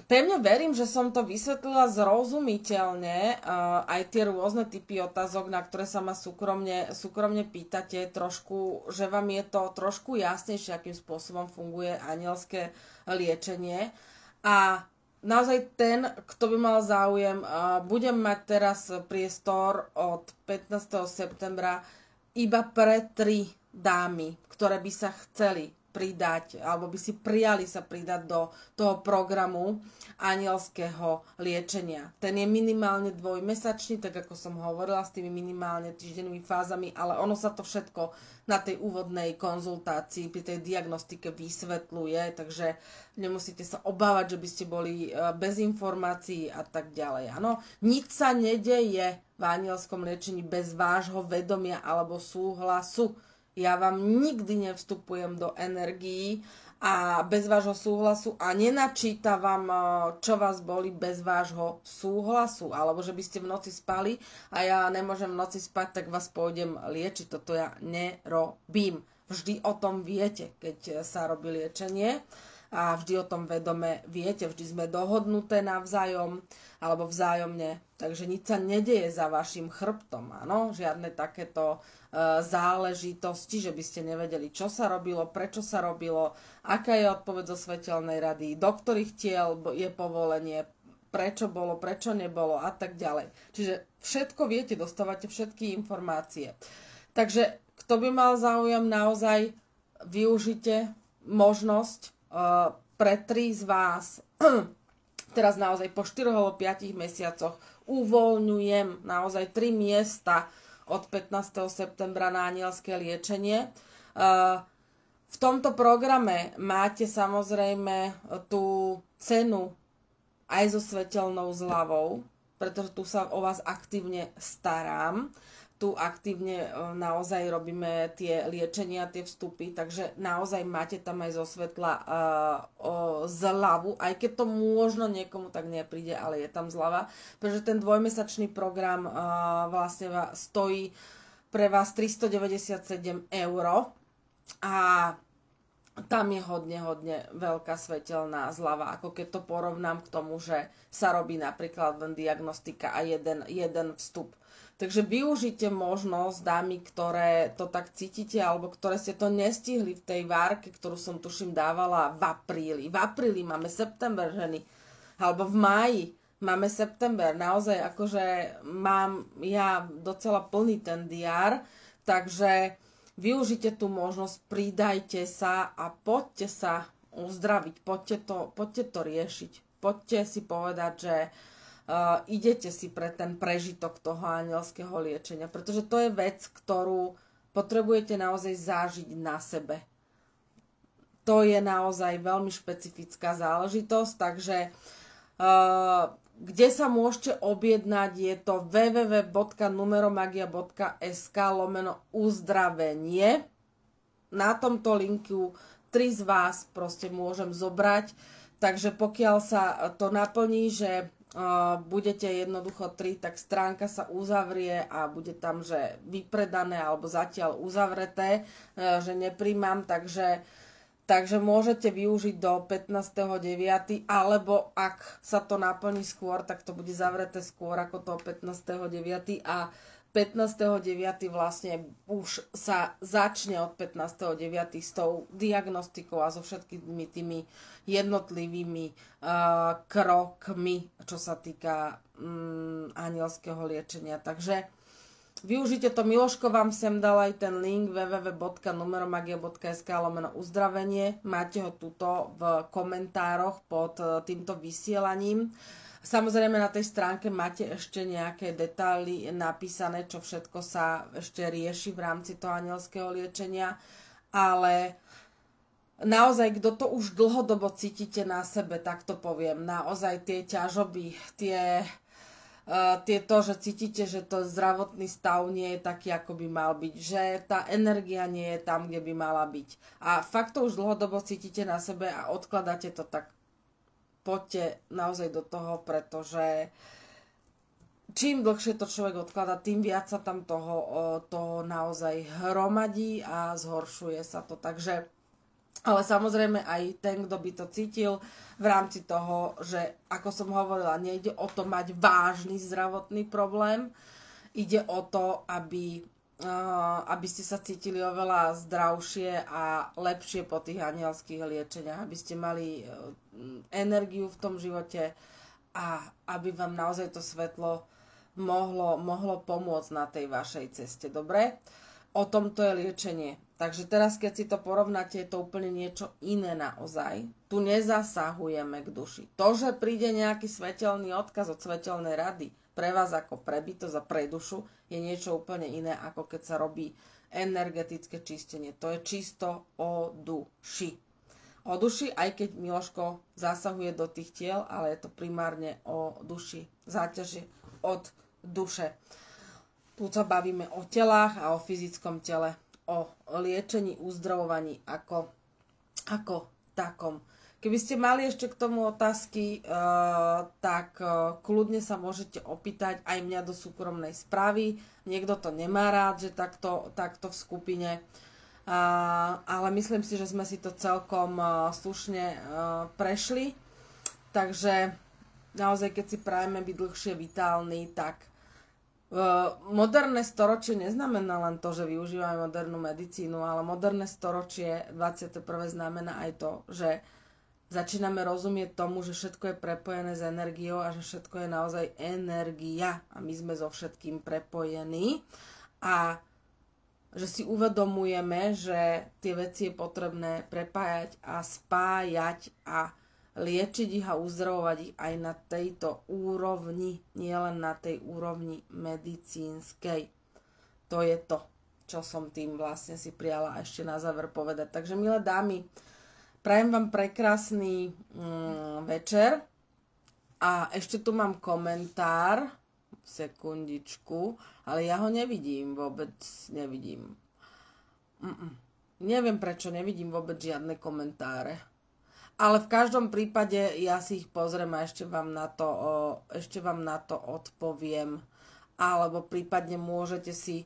[SPEAKER 1] pevne verím, že som to vysvetlila zrozumiteľne, aj tie rôzne typy otázok, na ktoré sa ma súkromne pýtate, trošku, že vám je to trošku jasnejšie, akým spôsobom funguje anielské liečenie. A naozaj ten, kto by mal záujem, budem mať teraz priestor od 15. septembra iba pre 3 dámy, ktoré by sa chceli pridať, alebo by si prijali sa pridať do toho programu anielského liečenia. Ten je minimálne dvojmesačný, tak ako som hovorila, s tými minimálne týždennými fázami, ale ono sa to všetko na tej úvodnej konzultácii, pri tej diagnostike vysvetľuje, takže nemusíte sa obávať, že by ste boli bez informácií a tak ďalej. Áno, nič sa nedeje v anielskom liečení bez vášho vedomia alebo súhlasu. Ja vám nikdy nevstupujem do energií a bez vášho súhlasu a nenačítavam, čo vás boli bez vášho súhlasu. Alebo že by ste v noci spali a ja nemôžem v noci spať, tak vás pôjdem liečiť. Toto ja nerobím. Vždy o tom viete, keď sa robí liečenie. A vždy o tom vedome viete, vždy sme dohodnuté navzájom alebo vzájomne, takže nič sa nedeje za vašim chrbtom, áno, žiadne takéto záležitosti, že by ste nevedeli, čo sa robilo, prečo sa robilo, aká je odpoveď zo svetelnej rady, do ktorých tiel je povolenie, prečo bolo, prečo nebolo a tak ďalej. Čiže všetko viete, dostávate všetky informácie. Takže kto by mal záujem, naozaj využite možnosť pre 3 z vás. Teraz naozaj po 4 alebo 5 mesiacoch uvoľňujem naozaj 3 miesta od 15. septembra na anielské liečenie. V tomto programe máte samozrejme tú cenu aj so svetelnou zľavou, pretože tu sa o vás aktívne starám. Tu aktívne naozaj robíme tie liečenia, tie vstupy, takže naozaj máte tam aj zo svetla zľavu, aj keď to možno niekomu tak nepríde, ale je tam zľava, pretože ten dvojmesačný program vlastne stojí pre vás 397 € a tam je hodne veľká svetelná zľava, ako keď to porovnám k tomu, že sa robí napríklad len diagnostika a jeden vstup. Takže využite možnosť, dámy, ktoré to tak cítite, alebo ktoré ste to nestihli v tej várke, ktorú som tuším dávala v apríli. V apríli máme september, ženy. Alebo v máji máme september. Naozaj akože mám ja docela plný ten diár, takže využite tú možnosť, pridajte sa a poďte sa uzdraviť, poďte to riešiť. Poďte si povedať, že idete si pre ten prežitok toho anielského liečenia, pretože to je vec, ktorú potrebujete naozaj zažiť na sebe. To je naozaj veľmi špecifická záležitosť, takže kde sa môžete objednať, je to www.numeromagia.sk/uzdravenie. Na tomto linku 3 z vás proste môžem zobrať, takže pokiaľ sa to naplní, že budete jednoducho 3, tak stránka sa uzavrie a bude tam, že vypredané alebo zatiaľ uzavreté, že nepríjmam, takže môžete využiť do 15.9. alebo ak sa to naplní skôr, tak to bude zavreté skôr ako toho 15.9. a 15.9. vlastne už sa začne od 15.9. s tou diagnostikou a so všetkými tými jednotlivými krokmi, čo sa týka anielského liečenia. Takže využite to, Miloško vám sem dal aj ten link www.numeromagia.sk/uzdravenie. Máte ho tuto v komentároch pod týmto vysielaním. Samozrejme na tej stránke máte ešte nejaké detaily napísané, čo všetko sa ešte rieši v rámci toho anielského liečenia, ale naozaj, kto to už dlhodobo cítite na sebe, tak to poviem, naozaj tie ťažoby, tie to, že cítite, že to zdravotný stav nie je taký, ako by mal byť, že tá energia nie je tam, kde by mala byť. A fakt to už dlhodobo cítite na sebe a odkladáte to, tak poďte naozaj do toho, pretože čím dlhšie to človek odkladá, tým viac sa tam toho naozaj hromadí a zhoršuje sa to. Takže ale samozrejme aj ten, kto by to cítil v rámci toho, že ako som hovorila, nejde o to mať vážny zdravotný problém, ide o to, aby ste sa cítili oveľa zdravšie a lepšie po tých anielských liečeniach, aby ste mali energiu v tom živote a aby vám naozaj to svetlo mohlo pomôcť na tej vašej ceste. Dobre? O tomto je liečenie. Takže teraz, keď si to porovnáte, je to úplne niečo iné naozaj. Tu nezasahujeme k duši. To, že príde nejaký svetelný odkaz od svetelnej rady pre vás ako pre bytosť a pre dušu, je niečo úplne iné, ako keď sa robí energetické čistenie. To je čisto o duši. O duši, aj keď Miloško zasahuje do tých tiel, ale je to primárne o duši. Záťaž je od duše. Tu sa bavíme o telách a o fyzickom tele, o liečení, uzdravovaní ako takom. Keby ste mali ešte k tomu otázky, tak kľudne sa môžete opýtať aj mňa do súkromnej správy. Niekto to nemá rád, že takto v skupine, ale myslím si, že sme si to celkom slušne prešli. Takže naozaj, keď si prajeme byť dlhšie vitálny, tak moderné storočie neznamená len to, že využívame modernú medicínu, ale moderné storočie 21. znamená aj to, že začíname rozumieť tomu, že všetko je prepojené s energiou a že všetko je naozaj energia a my sme so všetkým prepojení a že si uvedomujeme, že tie veci je potrebné prepájať a spájať a liečiť ich a uzdravovať ich aj na tejto úrovni, nielen na tej úrovni medicínskej. To je to, čo som tým vlastne si prijala ešte na záver povedať. Takže, milé dámy, prajem vám prekrásny večer a ešte tu mám komentár, sekundičku, ale ja ho nevidím, vôbec nevidím. Neviem, prečo nevidím vôbec žiadne komentáre. Ale v každom prípade ja si ich pozriem a ešte vám na to odpoviem. Alebo prípadne môžete si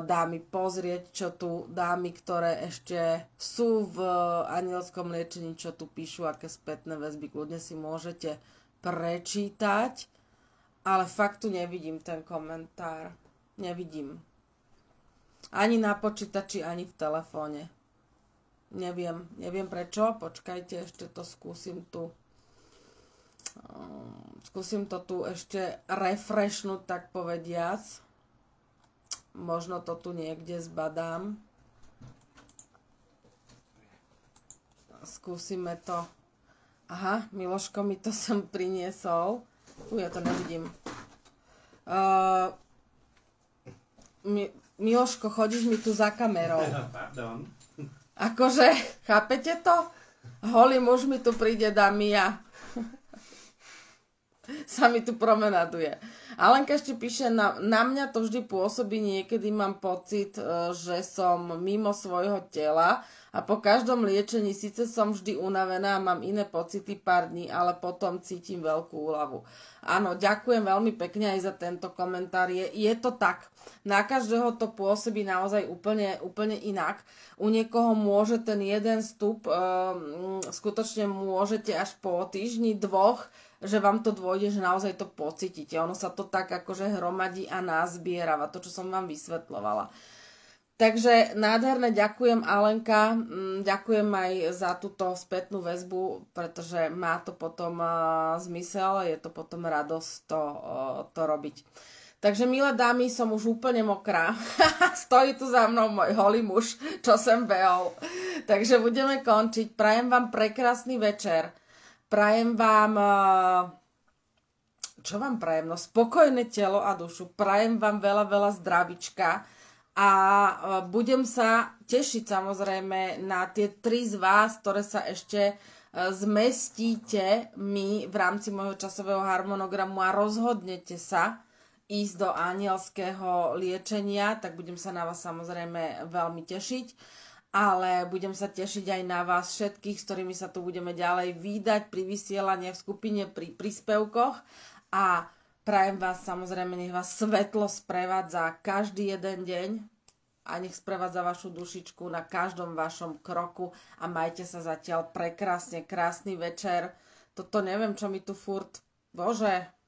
[SPEAKER 1] dámy pozrieť, čo tu dámy, ktoré ešte sú v anielskom liečení, čo tu píšu, aké spätné väzby, kľudne si môžete prečítať. Ale fakt tu nevidím ten komentár. Nevidím. Ani na počítači, ani v telefóne. Neviem prečo, počkajte, ešte to skúsim to tu ešte refreshnúť, tak povediac. Možno to tu niekde zbadám. Skúsime to. Aha, Miloško mi to sem priniesol. Ja to nevidím. Miloško, chodíš mi tu za kamerou.
[SPEAKER 2] Pardon.
[SPEAKER 1] Akože, chápete to? Holý muž mi tu príde, dámy, a sa mi tu promenaduje. Alenka ešte píše, na mňa to vždy pôsobí, niekedy mám pocit, že som mimo svojho tela a po každom liečení síce som vždy unavená a mám iné pocity pár dní, ale potom cítim veľkú úľavu. Áno, ďakujem veľmi pekne aj za tento komentár. Je to tak. Na každého to pôsobí naozaj úplne inak. U niekoho môže ten jeden stup, skutočne môžete až po týždni, dvoch, že vám to dôjde, že naozaj to pocítite. Ono sa to tak akože hromadí a nazbierava, to, čo som vám vysvetľovala. Takže nádherné, ďakujem Alenka, ďakujem aj za túto spätnú väzbu, pretože má to potom zmysel, je to potom radosť to robiť. Takže, milé dámy, som už úplne mokrá. Stojí tu za mnou môj holý muž, čo sem behol. Takže budeme končiť. Prajem vám prekrásny večer. Prajem vám... Čo vám prajem? No, spokojné telo a dušu. Prajem vám veľa, veľa zdravička. A budem sa tešiť samozrejme na tie 3 z vás, ktoré sa ešte zmestíte mi v rámci môjho časového harmonogramu a rozhodnete sa ísť do anielského liečenia, tak budem sa na vás samozrejme veľmi tešiť, ale budem sa tešiť aj na vás všetkých, s ktorými sa tu budeme ďalej vídať pri vysielaní v skupine, pri príspevkoch a prajem vás samozrejme, nech vás svetlo sprevádza každý jeden deň a nech sprevádza vašu dušičku na každom vašom kroku a majte sa zatiaľ prekrásne, krásny večer. Toto neviem, čo mi tu furt... Bože...